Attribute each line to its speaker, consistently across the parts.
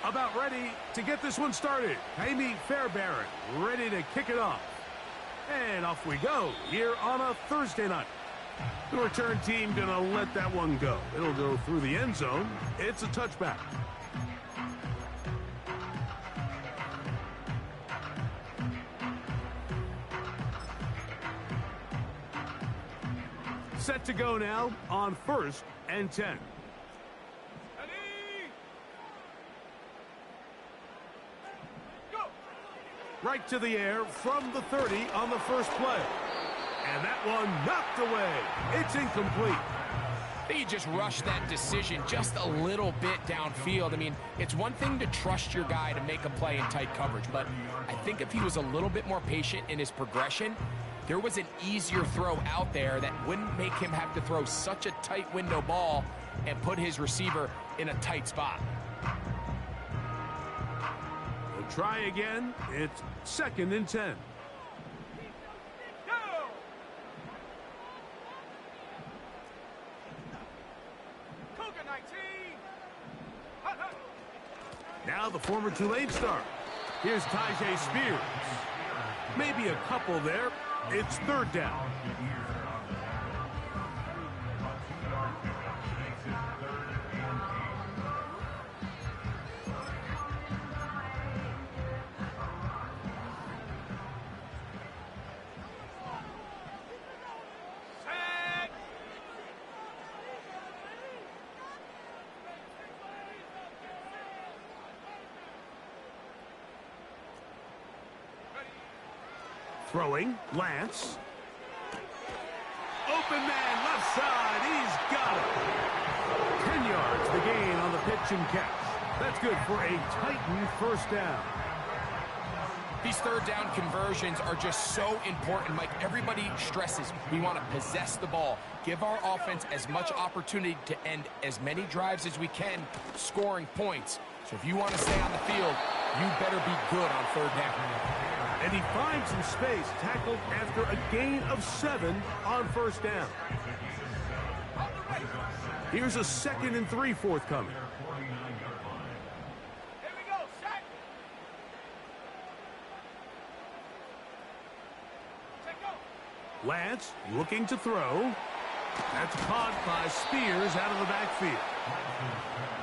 Speaker 1: About ready to get this one started. Amy Fairbairn ready to kick it off. And off we go here on a Thursday night. The return team going to let that one go. It'll go through the end zone. It's a touchback. Set to go now on 1st and 10. Right to the air from the 30 on the first play. And that one knocked away. It's incomplete.
Speaker 2: He just rushed that decision just a little bit downfield. I mean, it's one thing to trust your guy to make a play in tight coverage, but I think if he was a little bit more patient in his progression, there was an easier throw out there that wouldn't make him have to throw such a tight window ball and put his receiver in a tight spot.
Speaker 1: We'll try again. It's 2nd and 10. Now the former Tulane star. Here's Tyjae Spears. Maybe a couple there. It's 3rd down. Throwing, Lance. Open man, left side, he's got it. 10 yards, the gain on the pitch and catch. That's good for a Titan 1st down.
Speaker 2: These 3rd down conversions are just so important, Mike. Everybody stresses we want to possess the ball, give our offense as much opportunity to end as many drives as we can, scoring points. So if you want to stay on the field, you better be good on 3rd down.
Speaker 1: And he finds some space, tackled after a gain of 7 on 1st down. Here's a 2nd and 3 forthcoming.
Speaker 3: Here we go, set.
Speaker 1: Lance looking to throw. That's caught by Spears out of the backfield.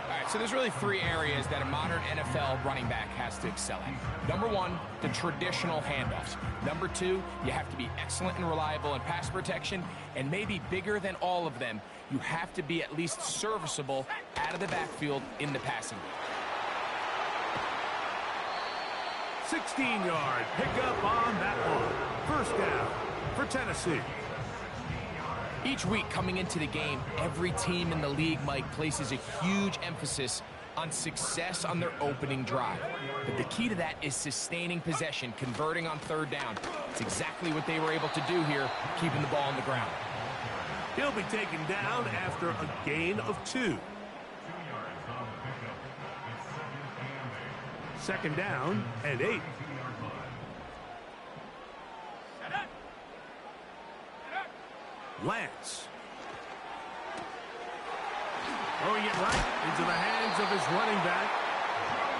Speaker 2: All right, so there's really 3 areas that a modern NFL running back has to excel at. Number 1, the traditional handoffs. Number 2, you have to be excellent and reliable in pass protection. And maybe bigger than all of them, you have to be at least serviceable out of the backfield in the passing game.
Speaker 1: 16-yard pickup on that one. 1st down for Tennessee.
Speaker 2: Each week coming into the game, every team in the league, Mike, places a huge emphasis on success on their opening drive. But the key to that is sustaining possession, converting on 3rd down. It's exactly what they were able to do here, keeping the ball on the ground.
Speaker 1: He'll be taken down after a gain of 2. 2nd down and 8. Lance. Throwing it right into the hands of his running back.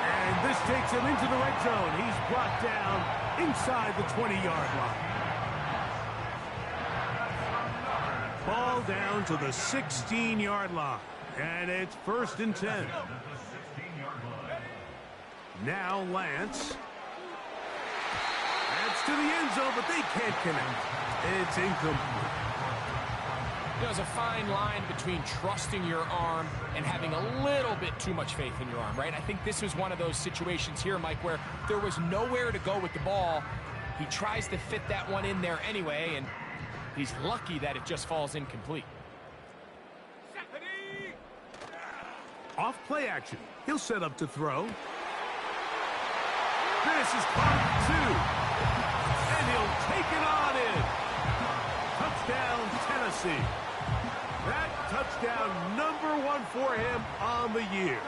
Speaker 1: And this takes him into the red zone. He's brought down inside the 20-yard line. Ball down to the 16-yard line. And it's 1st and 10. Now Lance. That's to the end zone, but they can't connect. It's incomplete.
Speaker 2: There's a fine line between trusting your arm and having a little bit too much faith in your arm, right? I think this was one of those situations here, Mike, where there was nowhere to go with the ball. He tries to fit that one in there anyway, and he's lucky that it just falls incomplete.
Speaker 1: Off play action. He'll set up to throw. This is caught 2. And he'll take it on in. Touchdown, Tennessee. That touchdown number 1 for him on the year.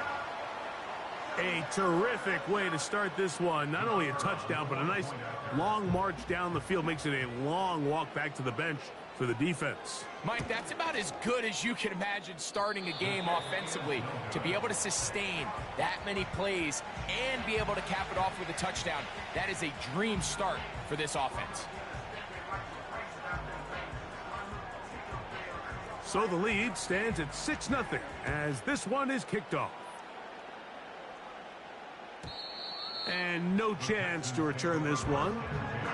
Speaker 1: A terrific way to start this one. Not only a touchdown, but a nice long march down the field. Makes it a long walk back to the bench for the defense.
Speaker 2: Mike, that's about as good as you can imagine starting a game offensively. To be able to sustain that many plays and be able to cap it off with a touchdown, that is a dream start for this offense.
Speaker 1: So the lead stands at 6-0 as this one is kicked off. And no chance to return this one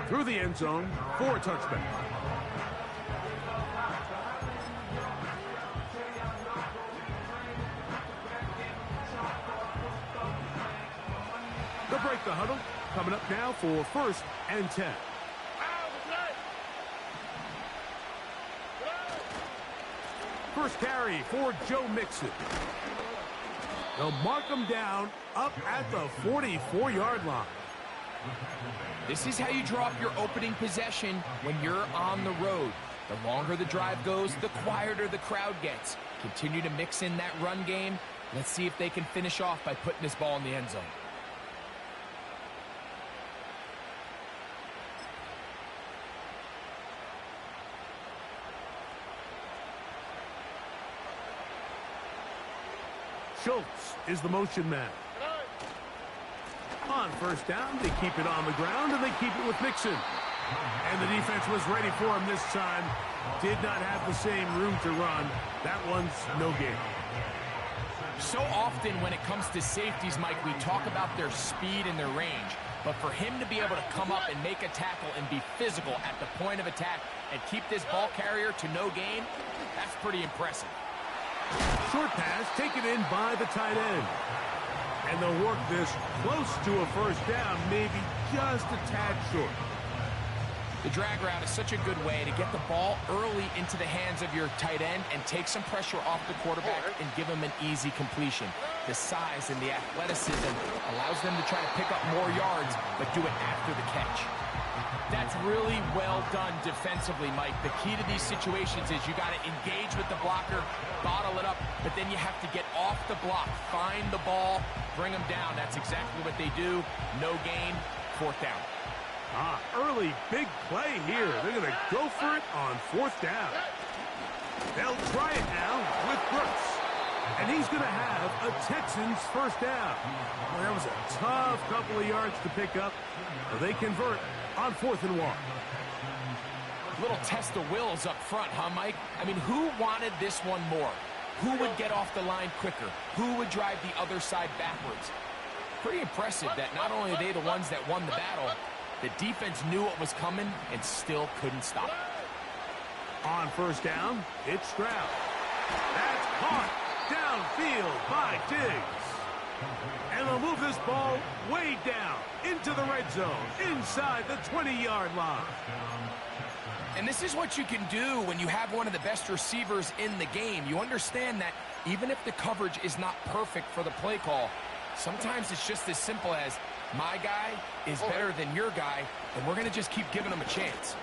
Speaker 1: through the end zone for a touchback. They'll break the huddle. Coming up now for 1st and 10. First carry for Joe Mixon. They'll mark him down up at the 44-yard line.
Speaker 2: This is how you draw up your opening possession when you're on the road. The longer the drive goes, the quieter the crowd gets. Continue to mix in that run game. Let's see if they can finish off by putting this ball in the end zone.
Speaker 1: Schultz is the motion man. On 1st down, they keep it on the ground, and they keep it with Mixon. And the defense was ready for him this time. Did not have the same room to run. That one's no gain.
Speaker 2: So often when it comes to safeties, Mike, we talk about their speed and their range. But for him to be able to come up and make a tackle and be physical at the point of attack and keep this ball carrier to no gain, that's pretty impressive.
Speaker 1: Short pass taken in by the tight end. And they'll work this close to a 1st down, maybe just a tad short.
Speaker 2: The drag route is such a good way to get the ball early into the hands of your tight end and take some pressure off the quarterback and give him an easy completion. The size and the athleticism allows them to try to pick up more yards, but do it after the catch. That's really well done defensively, Mike. The key to these situations is you got to engage with the blocker, bottle it up, but then you have to get off the block, find the ball, bring them down. That's exactly what they do. No gain, 4th down.
Speaker 1: Early big play here. They're going to go for it on 4th down. They'll try it now with Brooks. And he's going to have a Texans 1st down. Well, that was a tough couple of yards to pick up. They convert on 4th and 1.
Speaker 2: Little test of wills up front, huh, Mike? I mean, who wanted this one more? Who would get off the line quicker? Who would drive the other side backwards? Pretty impressive that not only are they the ones that won the battle, the defense knew what was coming and still couldn't stop it.
Speaker 1: On 1st down, it's Stroud. That's caught downfield by Diggs. And they'll move this ball way down into the red zone, inside the 20-yard line.
Speaker 2: And this is what you can do when you have one of the best receivers in the game. You understand that even if the coverage is not perfect for the play call, sometimes it's just as simple as, my guy is better than your guy, and we're going to just keep giving him a chance.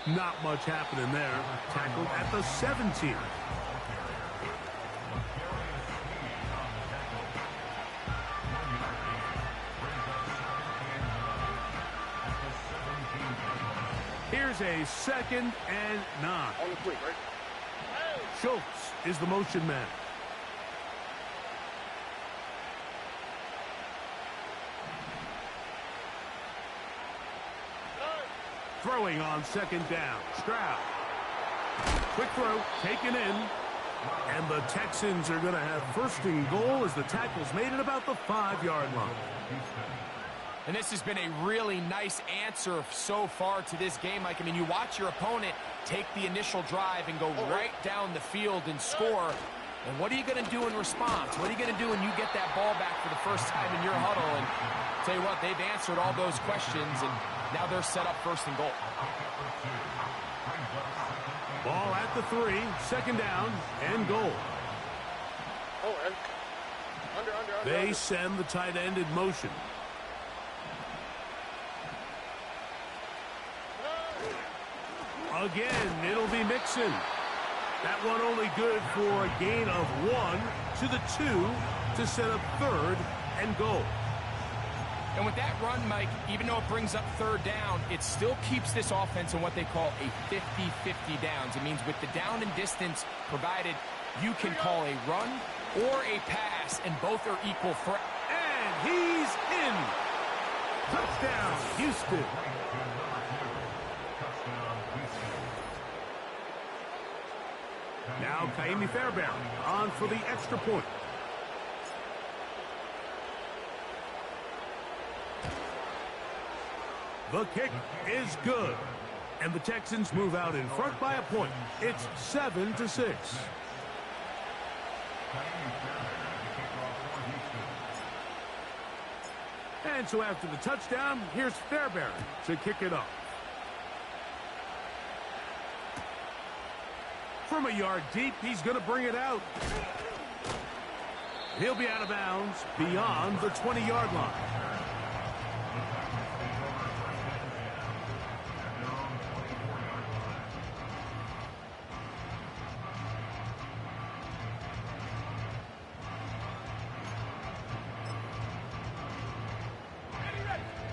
Speaker 1: Not much happening there. Tackled at the 17. Here's a 2nd and 9. Schultz is the motion man. Throwing on 2nd down. Stroud. Quick throw, taken in. And the Texans are going to have 1st and goal as the tackle's made at about the 5-yard line.
Speaker 2: And this has been a really nice answer so far to this game, Mike. I mean, you watch your opponent take the initial drive and go right down the field and score. And what are you going to do in response? What are you going to do when you get that ball back for the first time in your huddle? And tell you what, they've answered all those questions, and now they're set up 1st and goal.
Speaker 1: Ball at the 3, 2nd down, and goal. They send the tight end in motion. Again, it'll be Mixon. That one only good for a gain of 1 to the 2 to set up 3rd and goal.
Speaker 2: And with that run, Mike, even though it brings up third down, it still keeps this offense in what they call a 50-50 downs. It means with the down and distance provided, you can call a run or a pass, and both are equal threat.
Speaker 1: And he's in. Touchdown, Houston. Now Kaimi Fairbairn on for the extra point. The kick is good. And the Texans move out in front by a point. It's 7-6. And so after the touchdown, here's Fairbairn to kick it off. From a yard deep, he's going to bring it out. He'll be out of bounds beyond the 20-yard line.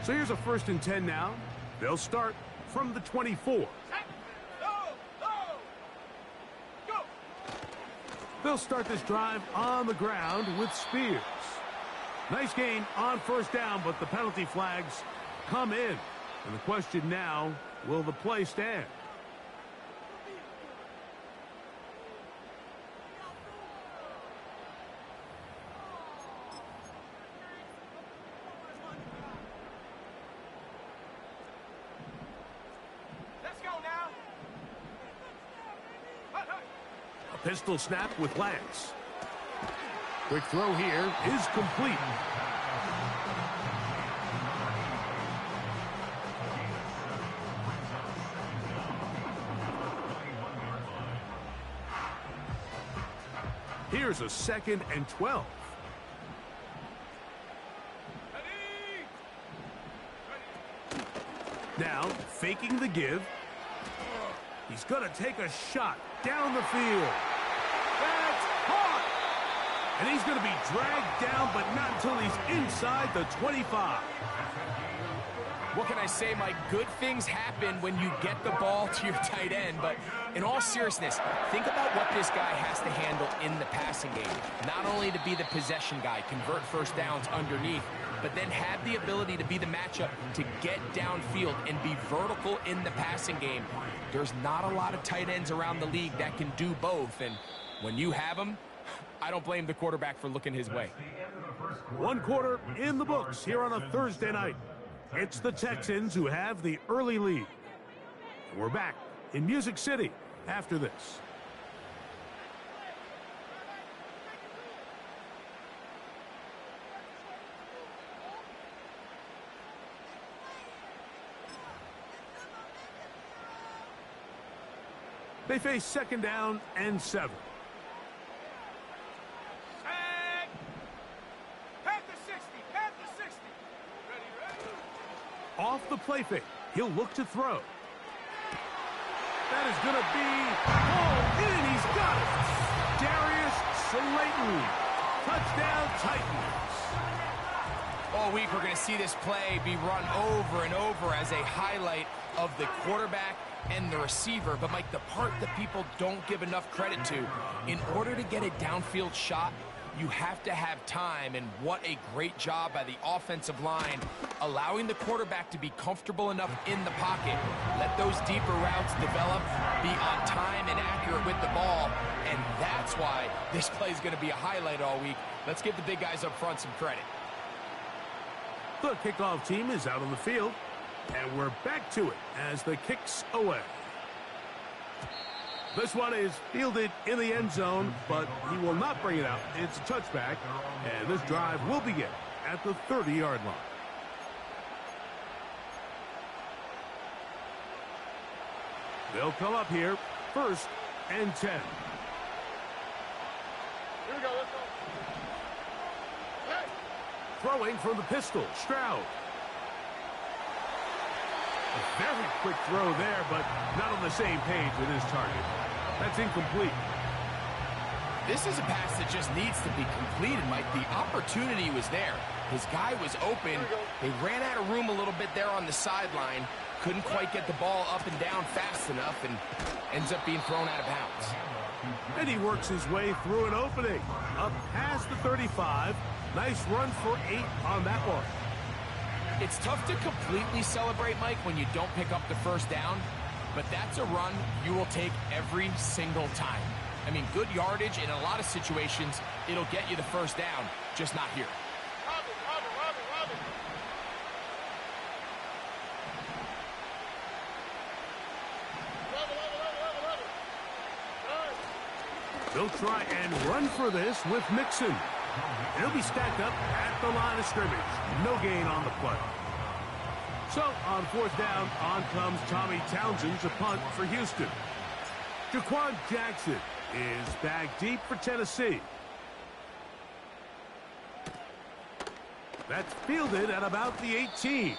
Speaker 1: So here's a 1st and 10 now. They'll start from the 24. They'll start this drive on the ground with Spears. Nice gain on 1st down, but the penalty flags come in. And the question now, will the play stand? Pistol snap with Lance. Quick throw here is complete. Here's a 2nd and 12. Now, faking the give. He's going to take a shot down the field. That's caught. And he's going to be dragged down, but not until he's inside the 25.
Speaker 2: What can I say, Mike? Good things happen when you get the ball to your tight end, but in all seriousness, think about what this guy has to handle in the passing game. Not only to be the possession guy, convert 1st downs underneath, but then have the ability to be the matchup to get downfield and be vertical in the passing game. There's not a lot of tight ends around the league that can do both, and when you have them, I don't blame the quarterback for looking his way.
Speaker 1: 1 quarter in the books here on a Thursday night. It's the Texans who have the early lead. We're back in Music City after this. They face 2nd down and 7. Off the play fake, he'll look to throw. That is going to be pulled in. He's got it. Darius Slayton. Touchdown, Titans.
Speaker 2: All week, we're going to see this play be run over and over as a highlight of the quarterback and the receiver. But, Mike, the part that people don't give enough credit to, in order to get a downfield shot, you have to have time, and what a great job by the offensive line, allowing the quarterback to be comfortable enough in the pocket, let those deeper routes develop, be on time and accurate with the ball, and that's why this play is going to be a highlight all week. Let's give the big guys up front some credit.
Speaker 1: The kickoff team is out on the field, and we're back to it as the kick's away. This one is fielded in the end zone, but he will not bring it out. It's a touchback, and this drive will begin at the 30-yard line. They'll come up here, 1st and 10.
Speaker 3: Here we go, let's go. Hey.
Speaker 1: Throwing from the pistol, Stroud. A very quick throw there, but not on the same page with his target. That's incomplete.
Speaker 2: This is a pass that just needs to be completed, Mike. The opportunity was there. His guy was open. They ran out of room a little bit there on the sideline. Couldn't quite get the ball up and down fast enough and ends up being thrown out of bounds.
Speaker 1: And he works his way through an opening. Up past the 35. Nice run for 8 on that one.
Speaker 2: It's tough to completely celebrate, Mike, when you don't pick up the first down. But that's a run you will take every single time. I mean, good yardage in a lot of situations, it'll get you the first down, just not here.
Speaker 1: They'll try and run for this with Mixon. He'll be stacked up at the line of scrimmage. No gain on the play. So, on 4th down, on comes Tommy Townsend to punt for Houston. Jaquan Jackson is back deep for Tennessee. That's fielded at about the 18.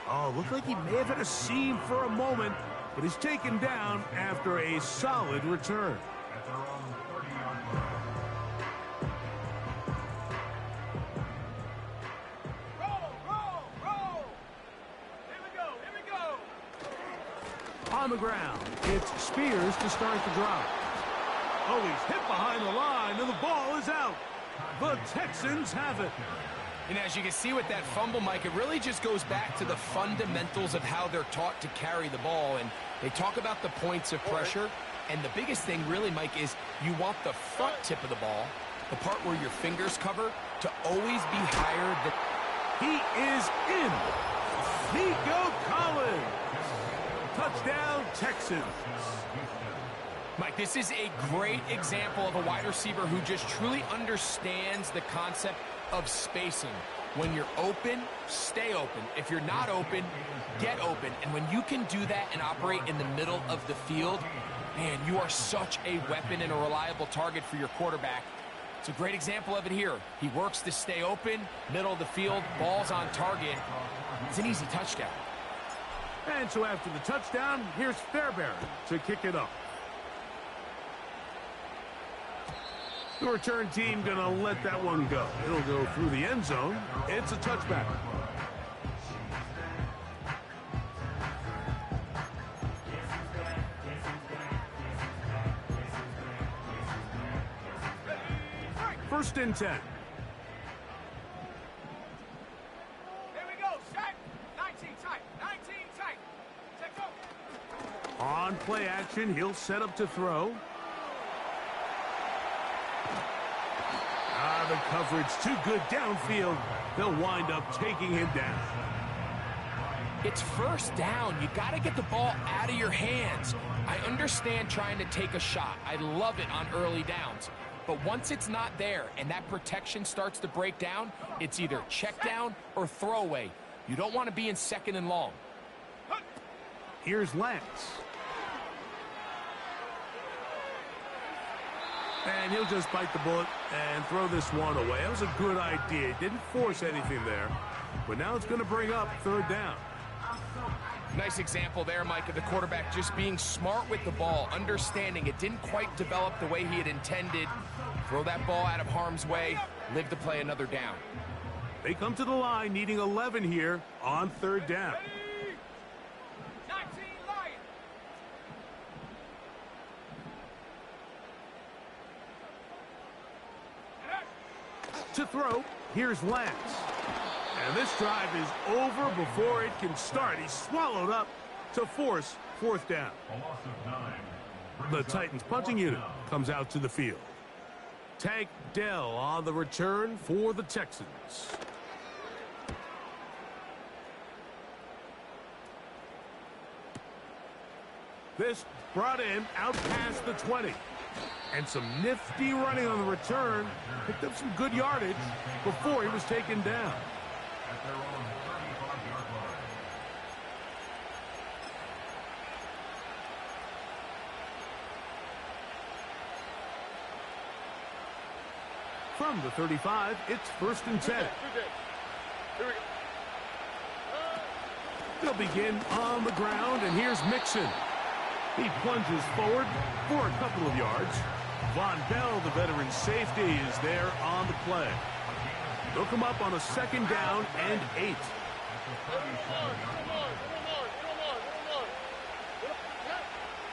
Speaker 1: Oh, looked like he may have hit a seam for a moment, but he's taken down after a solid return. On the ground, it's Spears to start the drive. Oh, he's hit behind the line, and the ball is out. The Texans have it.
Speaker 2: And as you can see with that fumble, Mike, it really just goes back to the fundamentals of how they're taught to carry the ball. And they talk about the points of pressure. And the biggest thing really, Mike, is you want the front tip of the ball, the part where your fingers cover, to always be higher than...
Speaker 1: He is in. Nico Collins. Touchdown, Texans.
Speaker 2: Mike, this is a great example of a wide receiver who just truly understands the concept of spacing. When you're open, stay open. If you're not open, get open. And when you can do that and operate in the middle of the field, man, you are such a weapon and a reliable target for your quarterback. It's a great example of it here. He works to stay open, middle of the field, ball's on target. It's an easy touchdown.
Speaker 1: And so after the touchdown, here's Fairbairn to kick it up. The return team going to let that one go. It'll go through the end zone. It's a touchback. First and 10. On play action, he'll set up to throw. The coverage too good downfield. They'll wind up taking him down.
Speaker 2: It's first down. You got to get the ball out of your hands. I understand trying to take a shot. I love it on early downs. But once it's not there and that protection starts to break down, it's either check down or throwaway. You don't want to be in 2nd and long.
Speaker 1: Here's Lance. And he'll just bite the bullet and throw this one away. That was a good idea. Didn't force anything there. But now it's going to bring up 3rd down.
Speaker 2: Nice example there, Mike, of the quarterback just being smart with the ball, understanding it didn't quite develop the way he had intended. Throw that ball out of harm's way, live to play another down.
Speaker 1: They come to the line needing 11 here on 3rd down. To throw, here's Lance. And this drive is over before it can start. He's swallowed up to force 4th down. The Titans punting unit comes out to the field. Tank Dell on the return for the Texans. This brought in out past the 20. And some nifty running on the return. Picked up some good yardage before he was taken down. From the 35, it's 1st and 10. They'll begin on the ground, and here's Mixon. He plunges forward for a couple of yards. Von Bell, the veteran safety, is there on the play. They'll come up on a 2nd down and 8.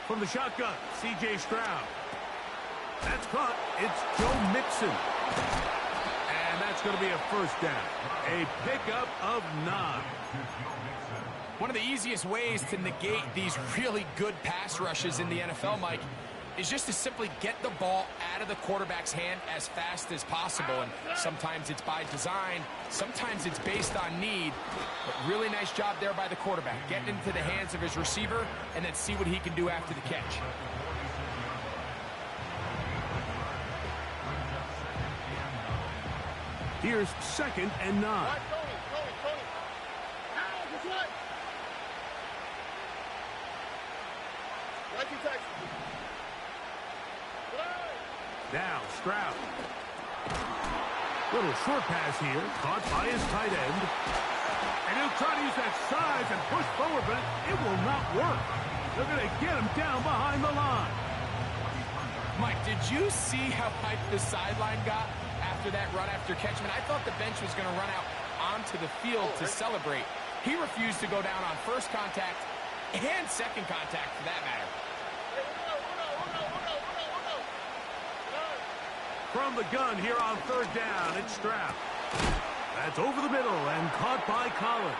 Speaker 1: From the shotgun, C.J. Stroud. That's caught. It's Joe Mixon. And that's going to be a 1st down. A pickup of 9.
Speaker 2: One of the easiest ways to negate these really good pass rushes in the NFL, Mike, is just to simply get the ball out of the quarterback's hand as fast as possible. And sometimes it's by design, sometimes it's based on need. But really nice job there by the quarterback, getting into the hands of his receiver and then see what he can do after the catch.
Speaker 1: Here's 2nd and 9. Now Stroud. Little short pass here, caught by his tight end. And he'll try to use that size and push forward, but it will not work. They're going to get him down behind the line.
Speaker 2: Mike, did you see how hyped the sideline got after that run after catch? I mean, I thought the bench was going to run out onto the field to celebrate. He refused to go down on 1st contact and 2nd contact for that matter.
Speaker 1: From the gun here on 3rd down, it's Stroud. That's over the middle and caught by Collins.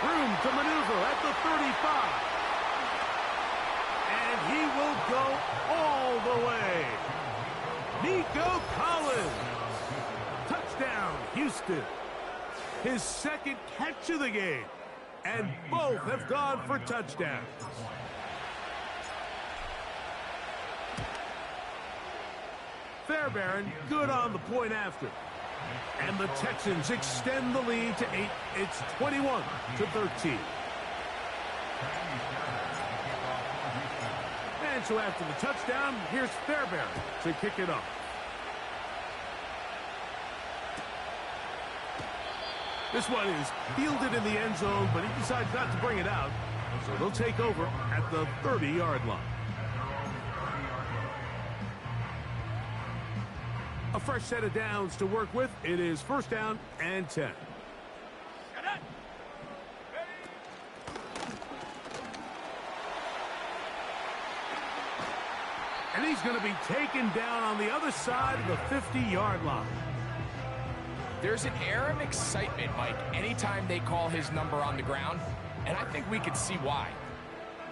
Speaker 1: Room to maneuver at the 35. And he will go all the way. Nico Collins. Touchdown, Houston. His 2nd catch of the game. And both have gone for touchdowns. Fairbairn good on the point after. And the Texans extend the lead to 8. It's 21-13. And so after the touchdown, here's Fairbairn to kick it off. This one is fielded in the end zone, but he decides not to bring it out. So they'll take over at the 30-yard line. A fresh set of downs to work with. It is 1st down and 10. And he's going to be taken down on the other side of the 50-yard line.
Speaker 2: There's an air of excitement, Mike, anytime they call his number on the ground, and I think we could see why.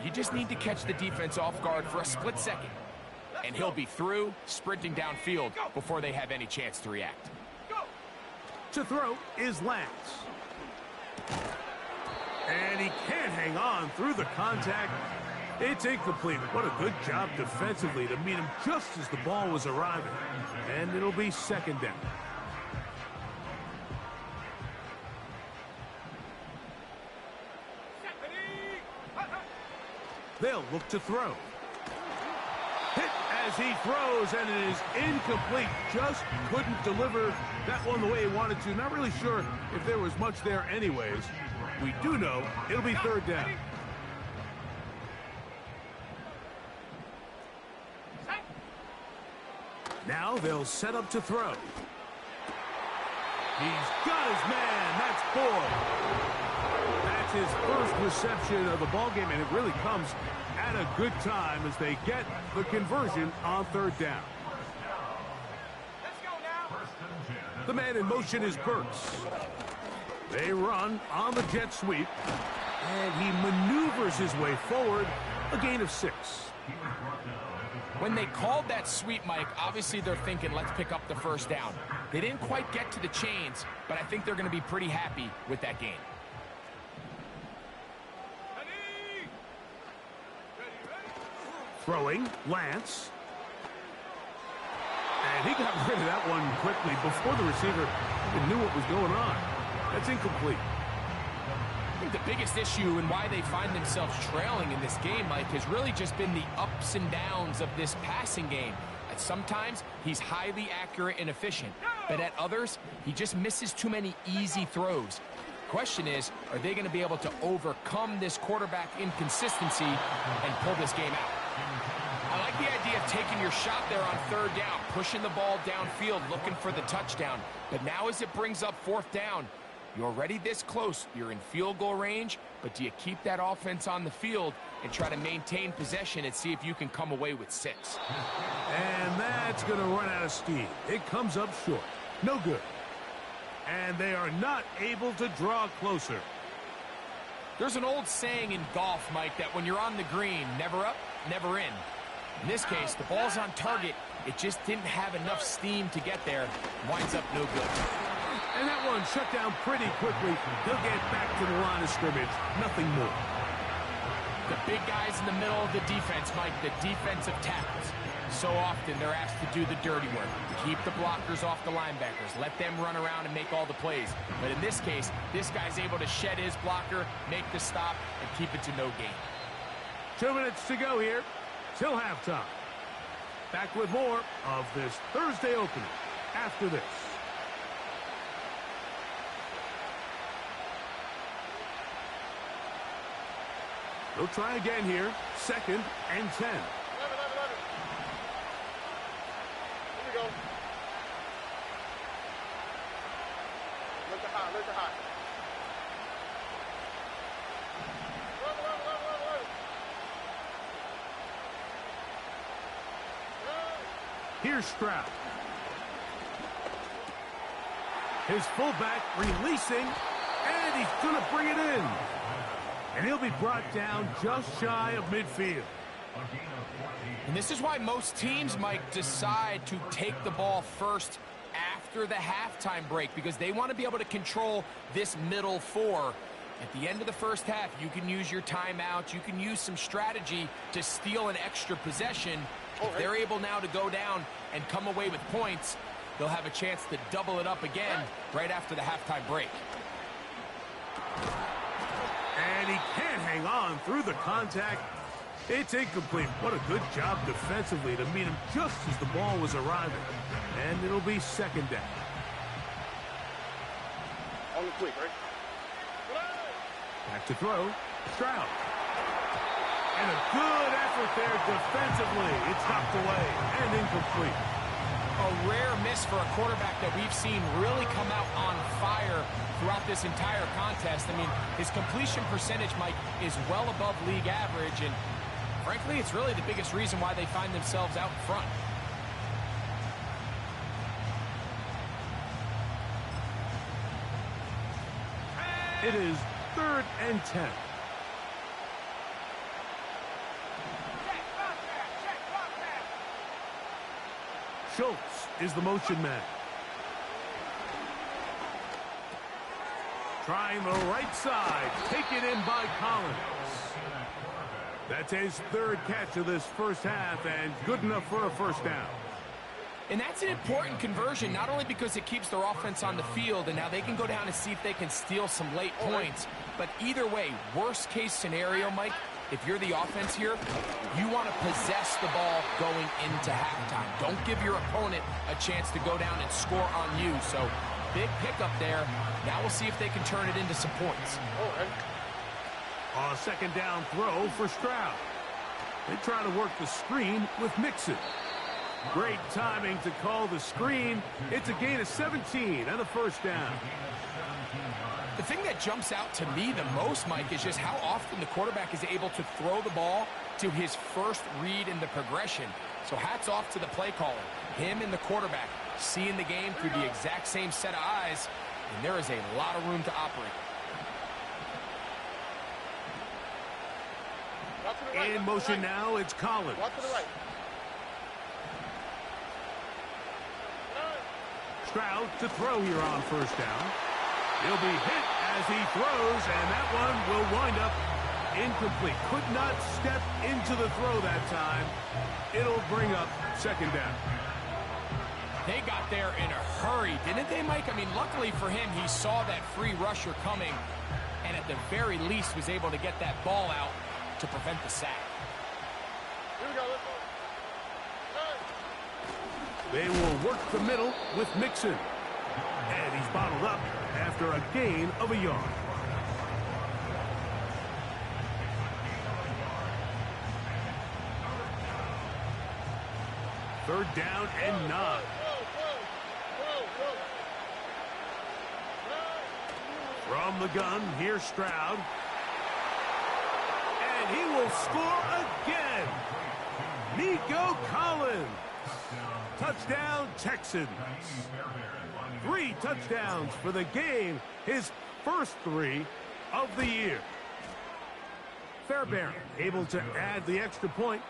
Speaker 2: You just need to catch the defense off guard for a split second, and he'll be through, sprinting downfield before they have any chance to react.
Speaker 1: To throw is Lance. And he can't hang on through the contact. It's incomplete. What a good job defensively to meet him just as the ball was arriving. And it'll be 2nd down. They'll look to throw. Hit as he throws, and it is incomplete. Just couldn't deliver that one the way he wanted to. Not really sure if there was much there anyways. We do know it'll be 3rd down. Now they'll set up to throw. He's got his man. That's Boyd. That's his first reception of the ballgame, and it really comes at a good time as they get the conversion on 3rd down. The man in motion is Burks. They run on the jet sweep, and he maneuvers his way forward, a gain of 6.
Speaker 2: When they called that sweep, Mike, obviously they're thinking, let's pick up the 1st down. They didn't quite get to the chains, but I think they're going to be pretty happy with that gain.
Speaker 1: Throwing, Lance. And he got rid of that one quickly before the receiver even knew what was going on. That's incomplete.
Speaker 2: I think the biggest issue and why they find themselves trailing in this game, Mike, has really just been the ups and downs of this passing game. At sometimes, he's highly accurate and efficient, but at others, he just misses too many easy throws. Question is, are they going to be able to overcome this quarterback inconsistency and pull this game out? I like the idea of taking your shot there on third down, pushing the ball downfield, looking for the touchdown. But now as it brings up fourth down, you're already this close. You're in field goal range, but do you keep that offense on the field and try to maintain possession and see if you can come away with 6?
Speaker 1: And that's going to run out of steam. It comes up short. No good. And they are not able to draw closer.
Speaker 2: There's an old saying in golf, Mike, that when you're on the green, never up, never in. In this case, the ball's on target. It just didn't have enough steam to get there. Winds up no good.
Speaker 1: And that one shut down pretty quickly. They'll get back to the line of scrimmage. Nothing more.
Speaker 2: The big guys in the middle of the defense, Mike, the defensive tackles. So often they're asked to do the dirty work. Keep the blockers off the linebackers. Let them run around and make all the plays. But in this case, this guy's able to shed his blocker, make the stop, and keep it to no gain.
Speaker 1: 2 minutes to go here till halftime. Back with more of this Thursday opening after this. They'll try again here. 2nd and 10.
Speaker 3: 11. Here we go. Look at high.
Speaker 1: Here's Stroud. His fullback releasing, and he's going to bring it in. And he'll be brought down just shy of midfield.
Speaker 2: And this is why most teams, Mike, decide to take the ball first after the halftime break, because they want to be able to control this middle 4. At the end of the first half, you can use your timeouts. You can use some strategy to steal an extra possession. If they're able now to go down and come away with points, they'll have a chance to double it up again right after the halftime break.
Speaker 1: And he can't hang on through the contact. It's incomplete. What a good job defensively to meet him just as the ball was arriving. And it'll be 2nd down.
Speaker 3: On the quick, right?
Speaker 1: Back to throw. Stroud. And a good effort there defensively. It's knocked away and incomplete.
Speaker 2: A rare miss for a quarterback that we've seen really come out on fire throughout this entire contest. I mean, his completion percentage, Mike, is well above league average, and frankly, it's really the biggest reason why they find themselves out in front.
Speaker 1: It is 3rd and 10. Schultz is the motion man. Trying the right side. Taken in by Collins. That's his 3rd catch of this first half, and good enough for a first down.
Speaker 2: And that's an important conversion, not only because it keeps their offense on the field, and now they can go down and see if they can steal some late points, but either way, worst case scenario, Mike, if you're the offense here, you want to possess the ball going into halftime. Don't give your opponent a chance to go down and score on you. So big pickup there. Now we'll see if they can turn it into some points.
Speaker 1: A 2nd down throw for Stroud. They try to work the screen with Mixon. Great timing to call the screen. It's a gain of 17 and a first down.
Speaker 2: The thing that jumps out to me the most, Mike, is just how often the quarterback is able to throw the ball to his first read in the progression. So hats off to the play caller. Him and the quarterback seeing the game through the exact same set of eyes, and there is a lot of room to operate.
Speaker 1: In motion now, it's Collins.
Speaker 3: Walk to the right.
Speaker 1: Stroud to throw here on first down. He'll be hit as he throws, and that one will wind up incomplete. Could not step into the throw that time. It'll bring up 2nd down.
Speaker 2: They got there in a hurry, didn't they, Mike? I mean, luckily for him, he saw that free rusher coming, and at the very least was able to get that ball out to prevent the sack.
Speaker 3: Here we go. Let's go.
Speaker 1: They will work the middle with Mixon. And he's bottled up after a gain of a yard. Third down and 9. From the gun, here's Stroud. And he will score again. Nico Collins. Touchdown, Texans. 3 touchdowns for the game. His first 3 of the year. Fairbairn able to add the extra point.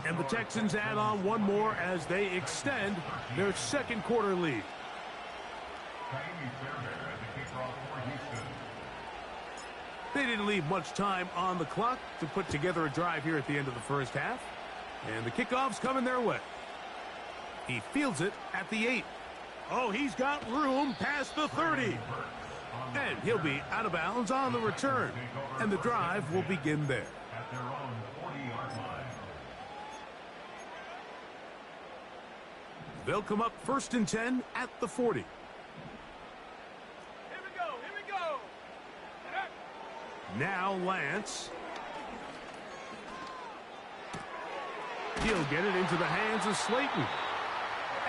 Speaker 1: And the Texans add on one more as they extend their second quarter lead. They didn't leave much time on the clock to put together a drive here at the end of the first half. And the kickoff's coming their way. He fields it at the 8. Oh, he's got room past the 30. And he'll be out of bounds on the return. And the drive will begin there. They'll come up 1st and 10 at the 40. Now Lance. He'll get it into the hands of Slayton.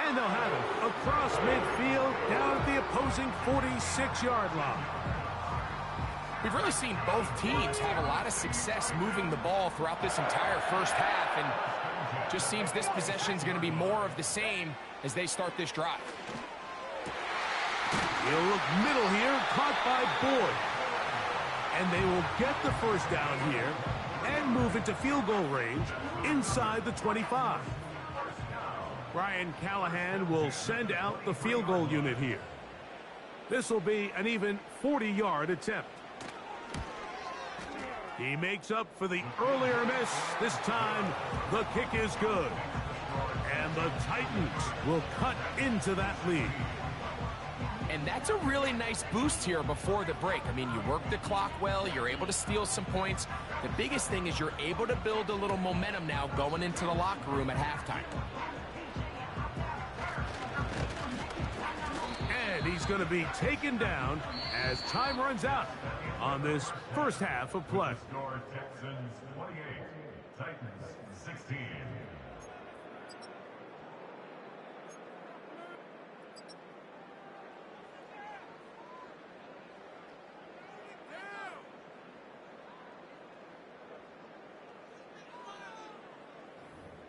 Speaker 1: And they'll have it across midfield down at the opposing 46-yard line.
Speaker 2: We've really seen both teams have a lot of success moving the ball throughout this entire first half, and just seems this possession is going to be more of the same as they start this drive.
Speaker 1: He'll look middle here, caught by Boyd. And they will get the first down here and move into field goal range inside the 25. Brian Callahan will send out the field goal unit here. This will be an even 40-yard attempt. He makes up for the earlier miss. This time, the kick is good. And the Titans will cut into that lead.
Speaker 2: And that's a really nice boost here before the break. I mean, you work the clock well, you're able to steal some points. The biggest thing is you're able to build a little momentum now going into the locker room at halftime.
Speaker 1: And he's going to be taken down as time runs out on this first half of play.
Speaker 4: Texans 28, Titans 16.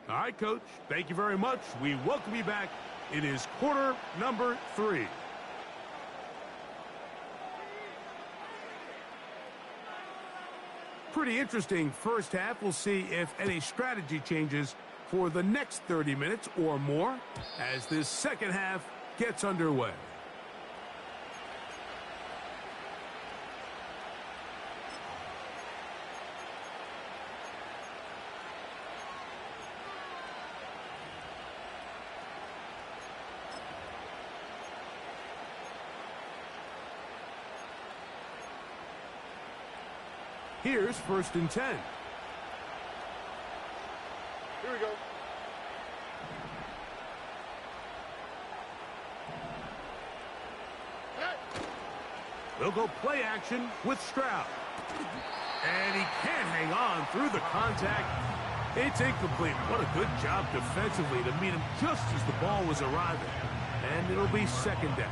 Speaker 1: All right, Coach, thank you very much. We welcome you back. It is quarter number 3. Pretty interesting first half. We'll see if any strategy changes for the next 30 minutes or more as this second half gets underway. Here's 1st and 10.
Speaker 3: Here we go.
Speaker 1: They'll go play action with Stroud. And he can't hang on through the contact. It's incomplete. What a good job defensively to meet him just as the ball was arriving. And it'll be 2nd down.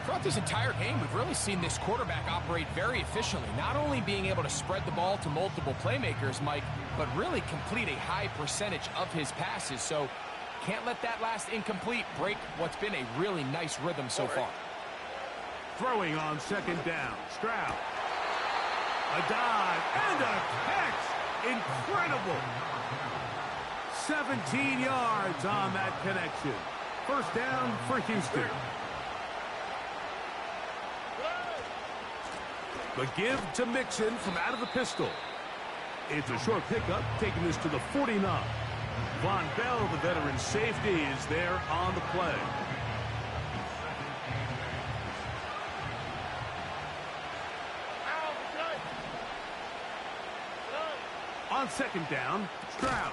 Speaker 2: Throughout this entire game, we've really seen this quarterback operate very efficiently, not only being able to spread the ball to multiple playmakers, Mike, but really complete a high percentage of his passes. So can't let that last incomplete break what's been a really nice rhythm so far.
Speaker 1: Throwing on 2nd down, Stroud. A dive and a catch. Incredible. 17 yards on that connection. First down for Houston. The give to Mixon from out of the pistol. It's a short pickup, taking this to the 49. Von Bell, the veteran safety, is there on the play. On 2nd down, Stroud.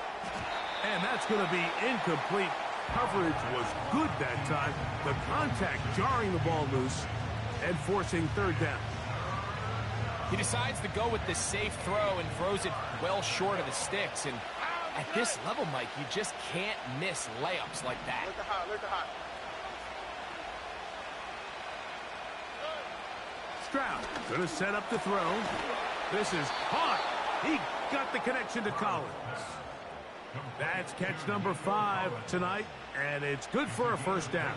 Speaker 1: And that's going to be incomplete. Coverage was good that time. The contact jarring the ball loose and forcing 3rd down.
Speaker 2: He decides to go with the safe throw and throws it well short of the sticks. And At this level, Mike, you just can't miss layups like that.
Speaker 3: Look at hot, look at hot.
Speaker 1: Stroud going to set up the throw. This is hot. He got the connection to Collins. That's catch number 5 tonight, and it's good for a first down.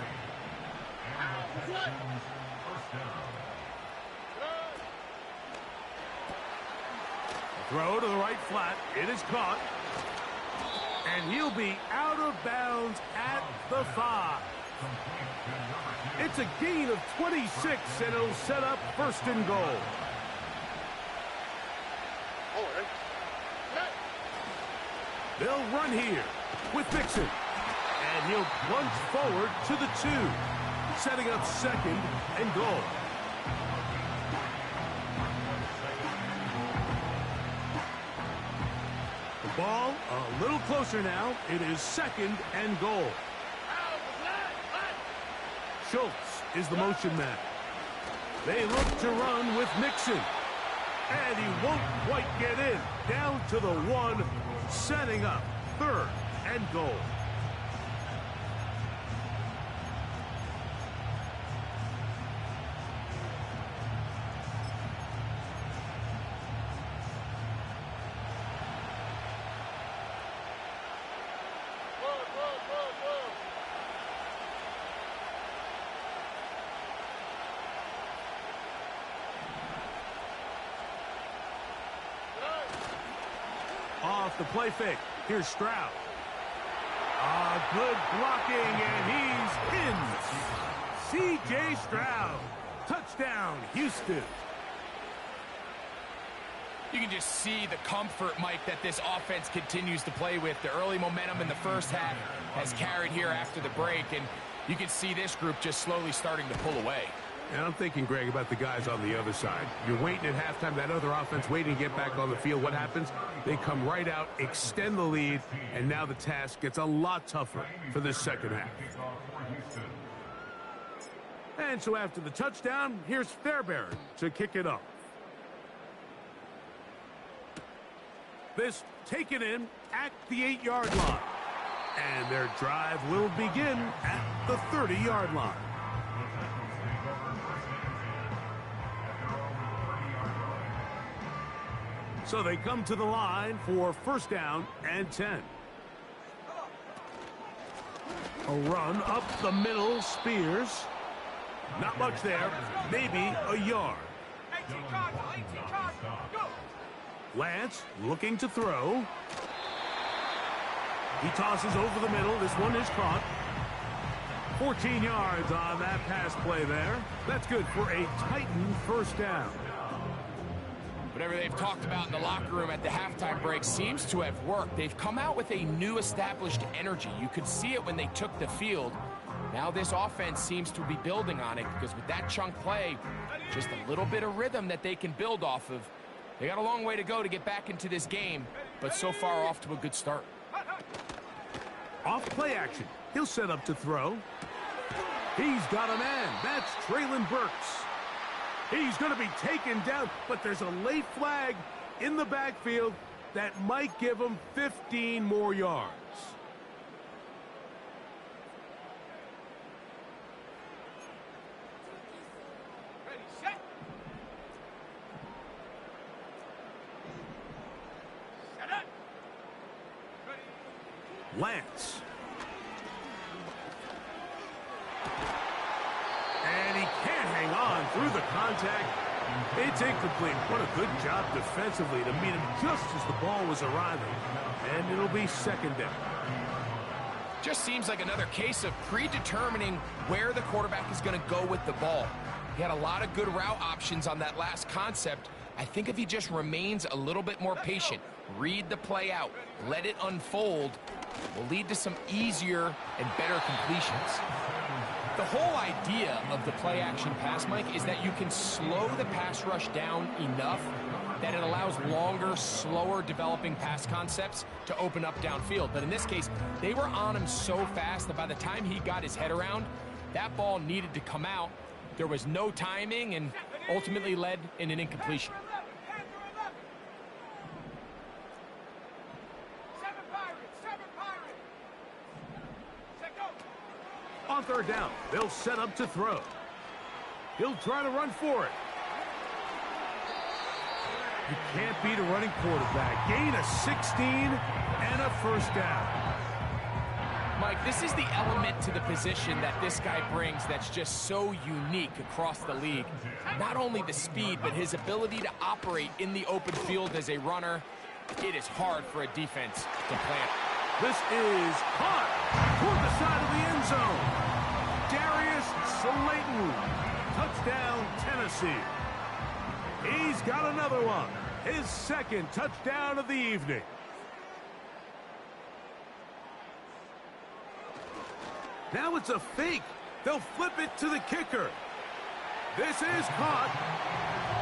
Speaker 1: Throw to the right flat. It is caught. And he'll be out of bounds at the 5. It's a gain of 26, and it'll set up first and goal. They'll run here with Mixon. And he'll plunge forward to the 2, setting up second and goal. The ball a little closer now. It is second and goal. Schultz is the motion man. They look to run with Mixon. And he won't quite get in. Down to the 1, setting up third and goal. Off the play fake. Here's Stroud. Good blocking, and he's in. C.J. Stroud. Touchdown, Houston.
Speaker 2: You can just see the comfort, Mike, that this offense continues to play with. The early momentum in the first half has carried here after the break, and you can see this group just slowly starting to pull away.
Speaker 1: And I'm thinking, Greg, about the guys on the other side. You're waiting at halftime, that other offense waiting to get back on the field. What happens? They come right out, extend the lead, and now the task gets a lot tougher for this second half. And so after the touchdown, here's Fairbairn to kick it off. This taken in at the 8-yard line. And their drive will begin at the 30-yard line. So they come to the line for first down and 10. A run up the middle, Spears. Not much there, maybe a yard. Lance looking to throw. He tosses over the middle. This one is caught. 14 yards on that pass play there. That's good for a Titan first down.
Speaker 2: Whatever they've talked about in the locker room at the halftime break seems to have worked. They've come out with a new established energy. You could see it when they took the field. Now this offense seems to be building on it because with that chunk play, just a little bit of rhythm that they can build off of. They got a long way to go to get back into this game, but so far off to a good start.
Speaker 1: Off play action. He'll set up to throw. He's got a man. That's Traylon Burks. He's going to be taken down, but there's a late flag in the backfield that might give him 15 more yards.
Speaker 5: Ready, set. Set up. Ready.
Speaker 1: Lance. And he can't hang on through the contact. It's incomplete. What a good job defensively to meet him just as the ball was arriving. And it'll be second down.
Speaker 2: Just seems like another case of predetermining where the quarterback is going to go with the ball. He had a lot of good route options on that last concept. I think if he just remains a little bit more patient, read the play out, let it unfold, will lead to some easier and better completions. The whole idea of the play-action pass, Mike, is that you can slow the pass rush down enough that it allows longer, slower developing pass concepts to open up downfield. But in this case, they were on him so fast that by the time he got his head around, that ball needed to come out. There was no timing and ultimately led in an incompletion.
Speaker 5: 7-5,
Speaker 1: third down. They'll set up to throw. He'll try to run for it. You can't beat a running quarterback. Gain of 16 and a first down.
Speaker 2: Mike, this is the element to the position that this guy brings that's just so unique across the league. Not only the speed, but his ability to operate in the open field as a runner. It is hard for a defense to plant.
Speaker 1: This is caught toward the side of the end zone. Darius Slayton. Touchdown, Tennessee. He's got another one. His second touchdown of the evening. Now it's a fake. They'll flip it to the kicker. This is caught.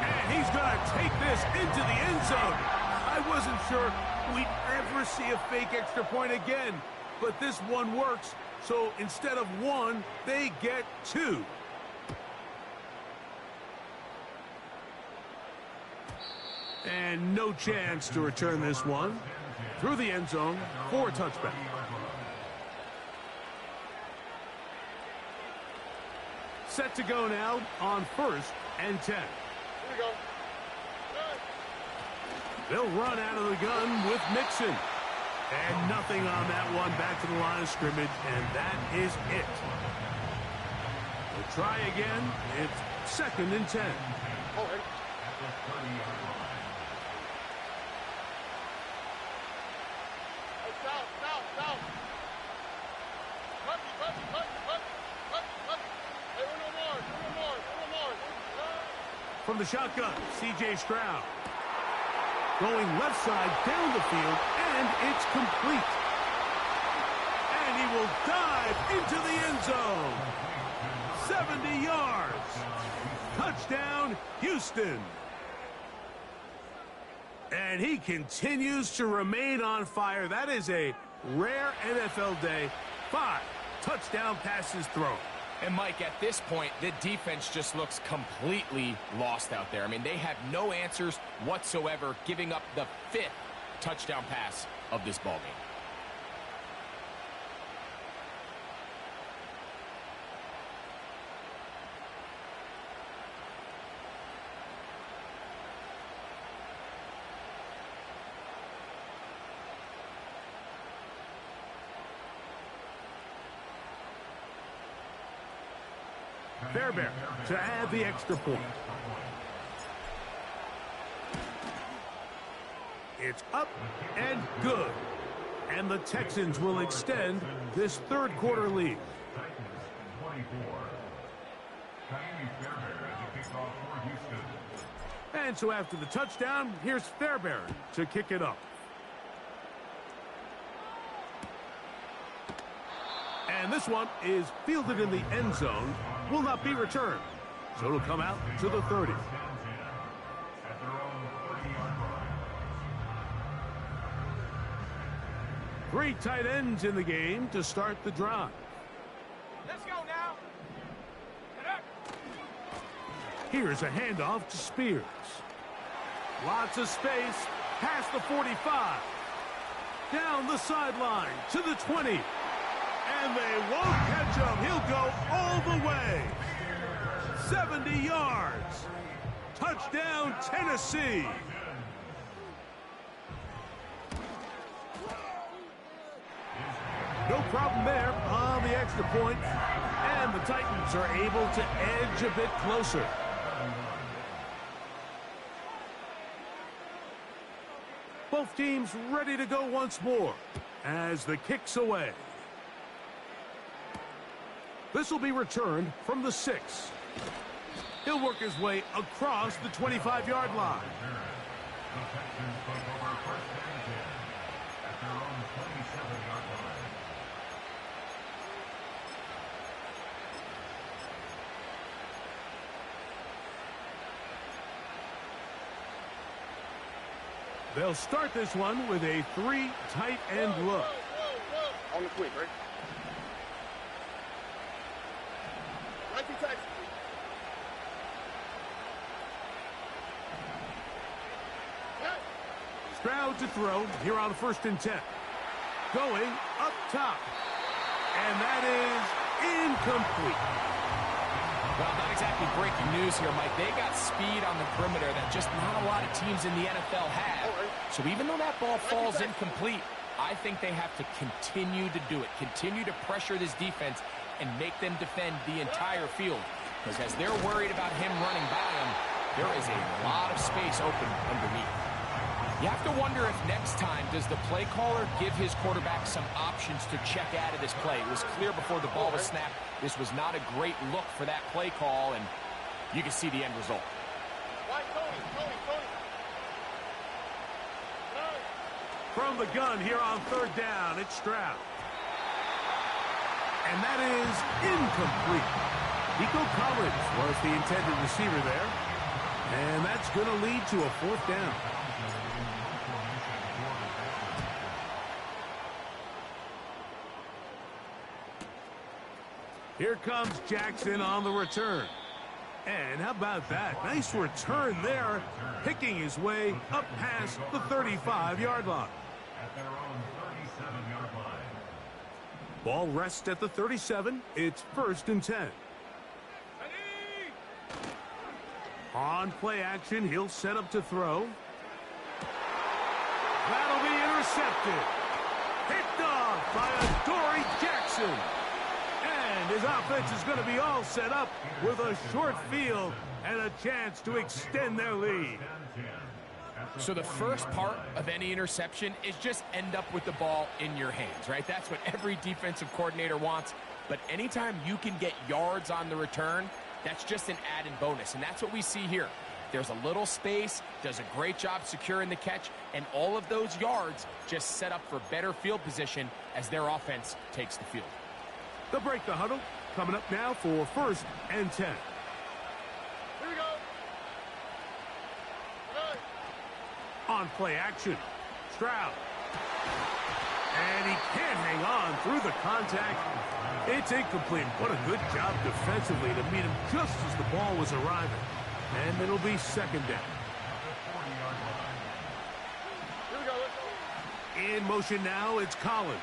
Speaker 1: And he's going to take this into the end zone. I wasn't sure we'd ever see a fake extra point again. But this one works. So instead of one, they get two. And no chance to return this one. Through the end zone for a touchback. Set to go now on 1st and 10.
Speaker 3: Here we go.
Speaker 1: They'll run out of the gun with Mixon. And nothing on that one. Back to the line of scrimmage, and that is it. We'll try again. It's 2nd and 10.
Speaker 3: Oh, hey. Hey, south. Cut. Hey, one more.
Speaker 1: From the shotgun, C.J. Stroud. Going left side down the field, and it's complete. And he will dive into the end zone. 70 yards. Touchdown, Houston. And he continues to remain on fire. That is a rare NFL day. 5 touchdown passes thrown.
Speaker 2: And Mike, at this point, the defense just looks completely lost out there. I mean, they have no answers whatsoever, giving up the 5th touchdown pass of this ballgame.
Speaker 1: Fairbairn to add the extra point. It's up and good. And the Texans will extend this third quarter lead.
Speaker 4: Titans 24. Fairbairn as a kickoff for Houston.
Speaker 1: And so after the touchdown, here's Fairbairn to kick it up. And this one is fielded in the end zone. Will not be returned. So it'll come out to the 30.
Speaker 4: At their own 30-yard line.
Speaker 1: 3 tight ends in the game to start the drive.
Speaker 5: Let's go now. Get up.
Speaker 1: Here's a handoff to Spears. Lots of space past the 45. Down the sideline to the 20. And they won't catch him. He'll go all the way. 70 yards. Touchdown, Tennessee. No problem there on the extra point. And the Titans are able to edge a bit closer. Both teams ready to go once more as the kick's away. This will be returned from the 6. He'll work his way across the 25-yard line.
Speaker 4: The Texans take over 1st and 10 at their own 27-yard line.
Speaker 1: They'll start this one with a 3 tight end look.
Speaker 3: On the quick, right? Right to Texas.
Speaker 1: Stroud to throw here on 1st and 10. Going up top. And that is incomplete.
Speaker 2: Well, not exactly breaking news here, Mike. They got speed on the perimeter that just not a lot of teams in the NFL have. So even though that ball falls incomplete, I think they have to continue to do it. Continue to pressure this defense and make them defend the entire field. Because as they're worried about him running by them, there is a lot of space open underneath. You have to wonder if next time, does the play caller give his quarterback some options to check out of this play? It was clear before the ball was snapped, this was not a great look for that play call, and you can see the end result.
Speaker 1: From the gun here on third down, it's Stroud. And that is incomplete. Nico Collins was the intended receiver there. And that's going to lead to a fourth down. Here comes Jackson on the return. And how about that? Nice return there, picking his way up past the 35-yard line.
Speaker 4: At their own 37-yard line.
Speaker 1: Ball rests at the 37. It's 1st and 10. On play action, he'll set up to throw. That'll be intercepted. Picked off by Adoree Jackson. And his offense is going to be all set up with a short field and a chance to extend their lead.
Speaker 2: So the first part of any interception is just end up with the ball in your hands, right? That's what every defensive coordinator wants. But anytime you can get yards on the return, that's just an added bonus. And that's what we see here. There's a little space, does a great job securing the catch, and all of those yards just set up for better field position as their offense takes the field.
Speaker 1: They'll break the huddle. Coming up now for 1st and 10.
Speaker 3: Here we go.
Speaker 1: On play action, Stroud. And he can't hang on through the contact. It's incomplete. What a good job defensively to meet him just as the ball was arriving. And it'll be 2nd down.
Speaker 3: Here we go. Let's go.
Speaker 1: In motion now, it's Collins.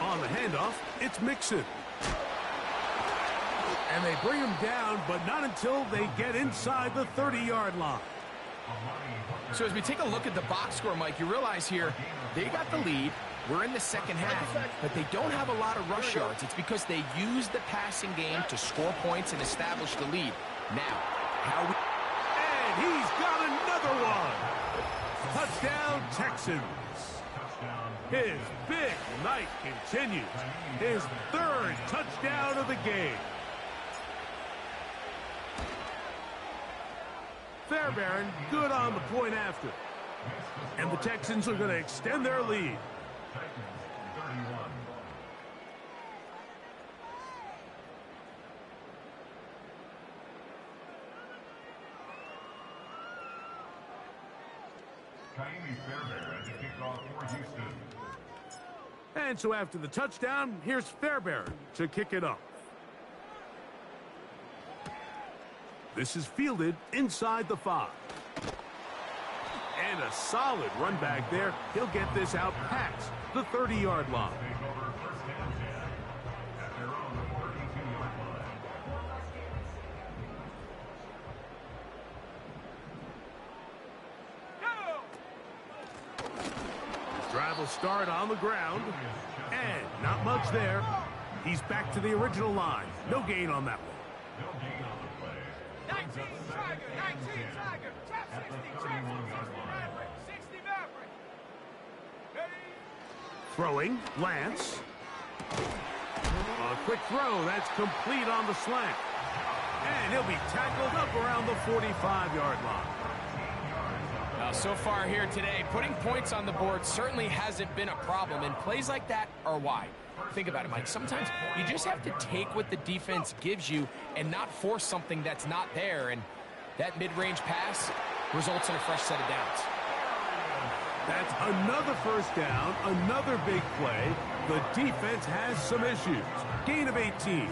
Speaker 1: On the handoff, it's Mixon. And they bring him down, but not until they get inside the 30-yard line.
Speaker 2: So as we take a look at the box score, Mike, you realize here they got the lead. We're in the second half, but they don't have a lot of rush yards. It's because they use the passing game to score points and establish the lead. Now,
Speaker 1: and he's got another one. Touchdown, Texans. His big night continues. His 3rd touchdown of the game. Fairbairn good on the point after. And the Texans are going to extend their lead.
Speaker 4: Titans 31. Kaimi Fairbairn to kick off for Houston.
Speaker 1: And so after the touchdown, here's Fairbairn to kick it off. This is fielded inside the 5. And a solid run back there. He'll get this out past the 30-yard line.
Speaker 4: Take over 1st and 10 at their own 32-yard line.
Speaker 1: Drive will start on the ground. And not much there. He's back to the original line. No gain on that one.
Speaker 4: No gain on the play.
Speaker 5: 19 Tiger, 19 Tiger, top 60, top 60 Maverick, 60 Maverick. Ready?
Speaker 1: Throwing, Lance. A quick throw, that's complete on the slant. And he'll be tackled up around the 45-yard line.
Speaker 2: so far here today, putting points on the board certainly hasn't been a problem, and plays like that are why. Think about it, Mike. Sometimes you just have to take what the defense gives you and not force something that's not there, and that mid-range pass results in a fresh set of downs.
Speaker 1: That's another first down, another big play. The defense has some issues. Gain of 18.
Speaker 5: Here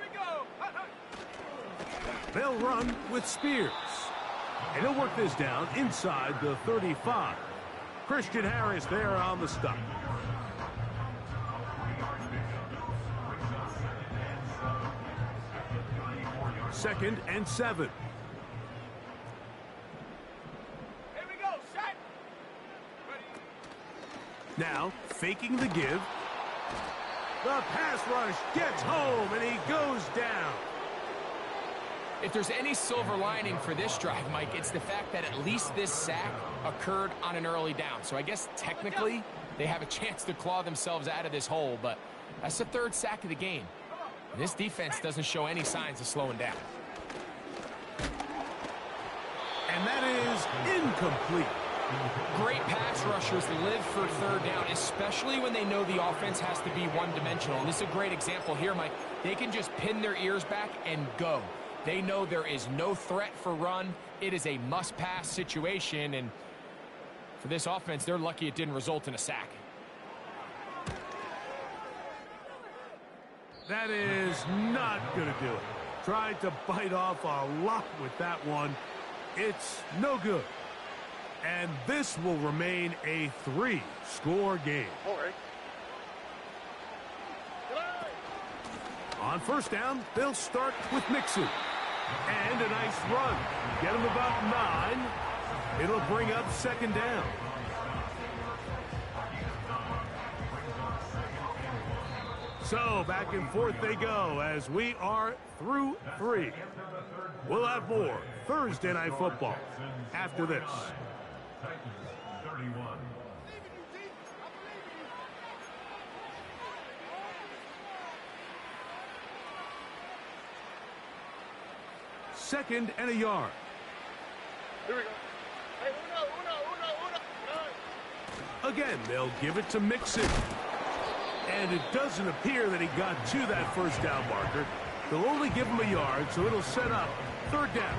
Speaker 5: we go.
Speaker 1: They'll run with Spears. And he'll work this down inside the 35. Christian Harris there on the stop. Second and 7.
Speaker 5: Here we go, set. Ready.
Speaker 1: Now, faking the give. The pass rush gets home, and he goes down.
Speaker 2: If there's any silver lining for this drive, Mike, it's the fact that at least this sack occurred on an early down. So I guess technically they have a chance to claw themselves out of this hole, but that's the third sack of the game. And this defense doesn't show any signs of slowing down.
Speaker 1: And that is incomplete.
Speaker 2: Great pass rushers live for third down, especially when they know the offense has to be one-dimensional. And this is a great example here, Mike. They can just pin their ears back and go. They know there is no threat for run. It is a must-pass situation, and for this offense, they're lucky it didn't result in a sack.
Speaker 1: That is not going to do it. Tried to bite off a lot with that one. It's no good. And this will remain a 3-score game.
Speaker 3: All right.
Speaker 1: On first down, they'll start with Mixon. And a nice run. Get him about 9. It'll bring up second down. So back and forth they go as we are through 3. We'll have more Thursday Night Football after this.
Speaker 4: Titans 31.
Speaker 1: Second and a yard.
Speaker 3: Here we go. Hey, uno.
Speaker 1: Again, they'll give it to Mixon. And it doesn't appear that he got to that first down marker. They'll only give him a yard, so it'll set up third down.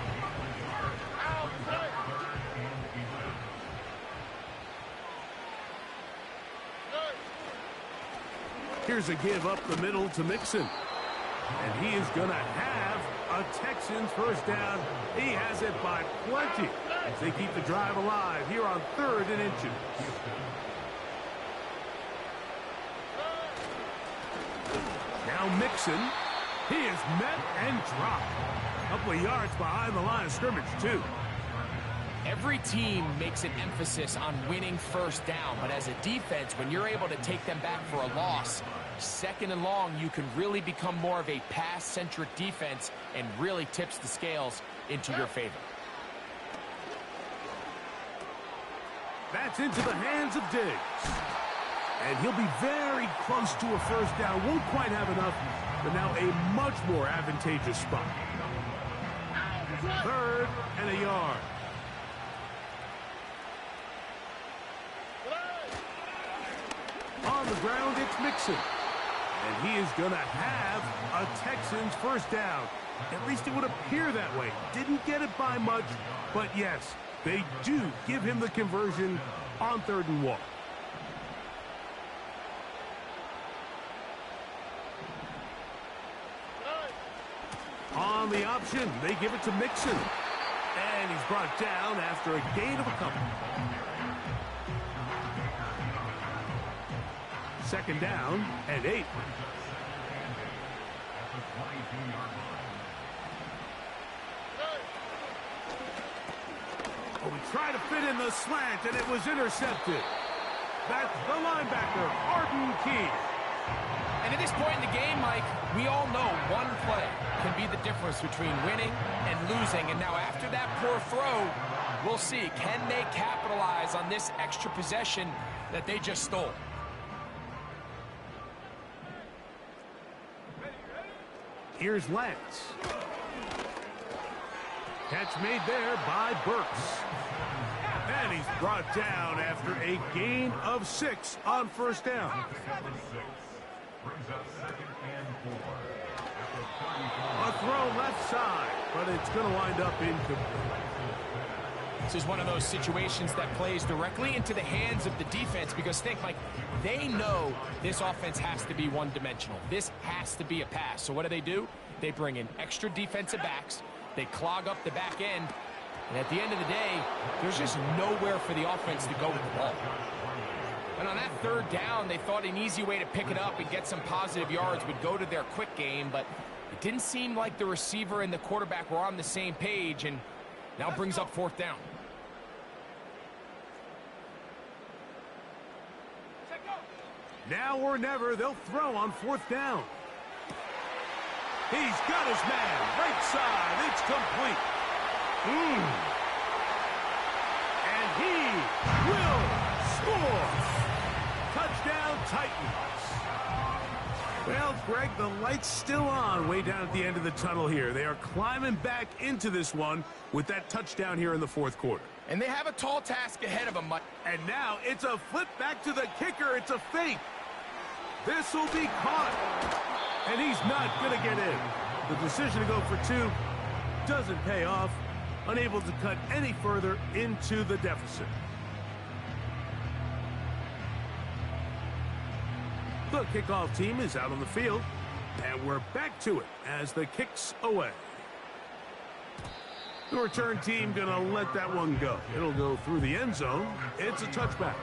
Speaker 1: Here's a give up the middle to Mixon. And he is going to have a Texans first down. He has it by plenty as they keep the drive alive here on 3rd and inches. Now Mixon. He is met and dropped. A couple of yards behind the line of scrimmage, too.
Speaker 2: Every team makes an emphasis on winning first down, but as a defense, when you're able to take them back for a loss, second and long, you can really become more of a pass-centric defense and really tips the scales into your favor.
Speaker 1: That's into the hands of Diggs. And he'll be very close to a first down. Won't quite have enough, but now a much more advantageous spot. 3rd and a yard. On the ground, it's Mixon. And he is going to have a Texans first down. At least it would appear that way. Didn't get it by much, but yes, they do give him the conversion on 3rd and 1. On the option, they give it to Mixon. And he's brought down after a gain of a couple. Second down and 8. Oh, he tried to fit in the slant, and it was intercepted. That's the linebacker, Arden Key.
Speaker 2: And at this point in the game, Mike, we all know one play can be the difference between winning and losing. And now after that poor throw, we'll see, can they capitalize on this extra possession that they just stole?
Speaker 1: Here's Lance. Catch made there by Burks. And he's brought down after a gain of 6 on first down.
Speaker 4: Brings up 2nd and 4.
Speaker 1: A throw left side, but it's going to wind up incomplete.
Speaker 2: This is one of those situations that plays directly into the hands of the defense because think, Mike, they know this offense has to be one-dimensional. This has to be a pass. So what do? They bring in extra defensive backs. They clog up the back end, And at the end of the day, there's just nowhere for the offense to go with the ball. And on that third down, they thought an easy way to pick it up and get some positive yards would go to their quick game, but it didn't seem like the receiver and the quarterback were on the same page, and now brings up fourth down.
Speaker 1: Now or never, they'll throw on fourth down. He's got his man, right side, it's complete. And he will score. Touchdown, Titans. Well, Greg, the light's still on way down at the end of the tunnel here. They are climbing back into this one with that touchdown here in the fourth quarter.
Speaker 2: And they have a tall task ahead of them, Mike.
Speaker 1: And now it's a flip back to the kicker. It's a fake. This will be caught. And he's not going to get in. The decision to go for two doesn't pay off. Unable to cut any further into the deficit. The kickoff team is out on the field. And we're back to it as the kick's away. The return team going to let that one go. It'll go through the end zone. It's a touchback.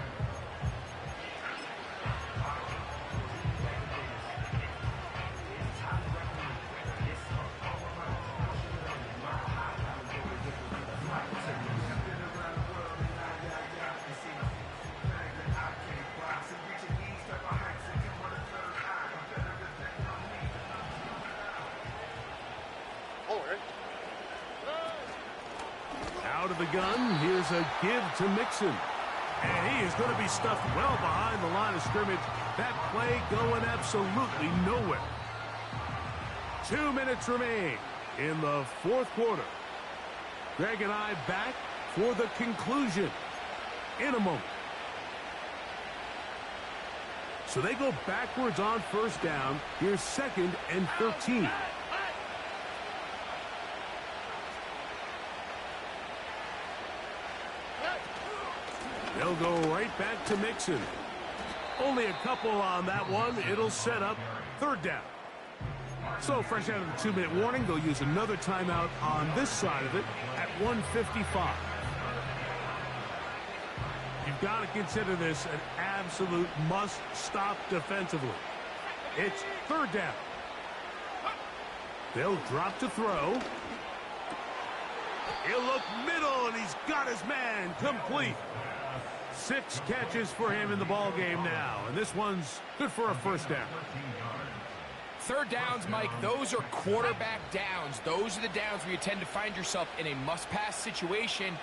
Speaker 1: Out of the gun, here's a give to Mixon. And he is going to be stuffed well behind the line of scrimmage. That play going absolutely nowhere. 2 minutes remain in the fourth quarter. Greg and I back for the conclusion in a moment. So they go backwards on first down. Here's 2nd and 13. They'll go right back to Mixon. Only a couple on that one. It'll set up third down. So fresh out of the 2-minute warning, they'll use another timeout on this side of it at 1:55. You've got to consider this an absolute must-stop defensively. It's third down. They'll drop to throw. He'll look middle, and he's got his man complete. 6 catches for him in the ball game now, and this one's good for a first down.
Speaker 2: Third downs, Mike, those are quarterback downs. Those are the downs where you tend to find yourself in a must-pass situation,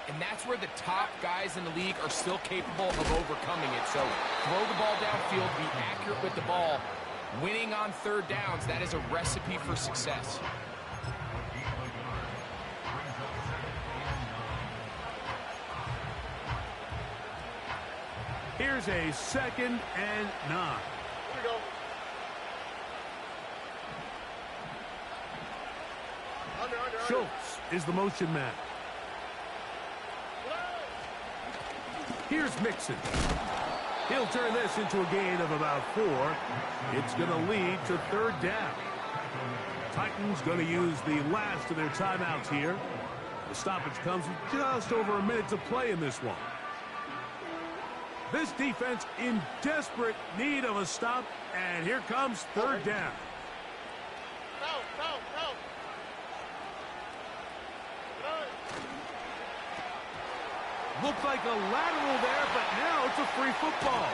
Speaker 2: and that's where the top guys in the league are still capable of overcoming it. So throw the ball downfield, be accurate with the ball. Winning on third downs, that is a recipe for success.
Speaker 1: Here's a 2nd and 9.
Speaker 3: Here we go. Under.
Speaker 1: Schultz is the motion man. Here's Mixon. He'll turn this into a gain of about 4. It's going to lead to third down. Titans going to use the last of their timeouts here. The stoppage comes with just over a minute to play in this one. This defense in desperate need of a stop, and here comes third down.
Speaker 3: No.
Speaker 1: Looked like a lateral there, but now it's a free football.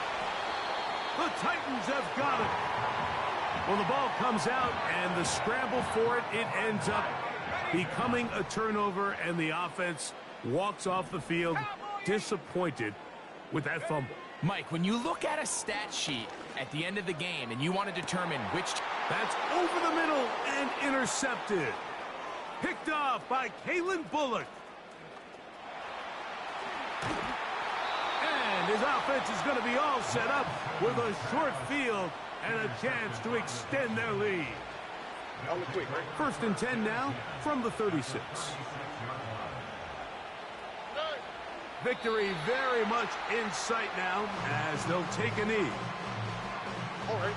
Speaker 1: The Titans have got it. Well, the ball comes out, and the scramble for it, it ends up becoming a turnover, and the offense walks off the field disappointed with that fumble.
Speaker 2: Mike, when you look at a stat sheet at the end of the game and you want to determine which...
Speaker 1: That's over the middle and intercepted. Picked off by Kalen Bullock. And his offense is going to be all set up with a short field and a chance to extend their lead.
Speaker 3: On the quick, right?
Speaker 1: 1st and 10 now from the 36. Victory very much in sight now as they'll take a knee.
Speaker 3: All right.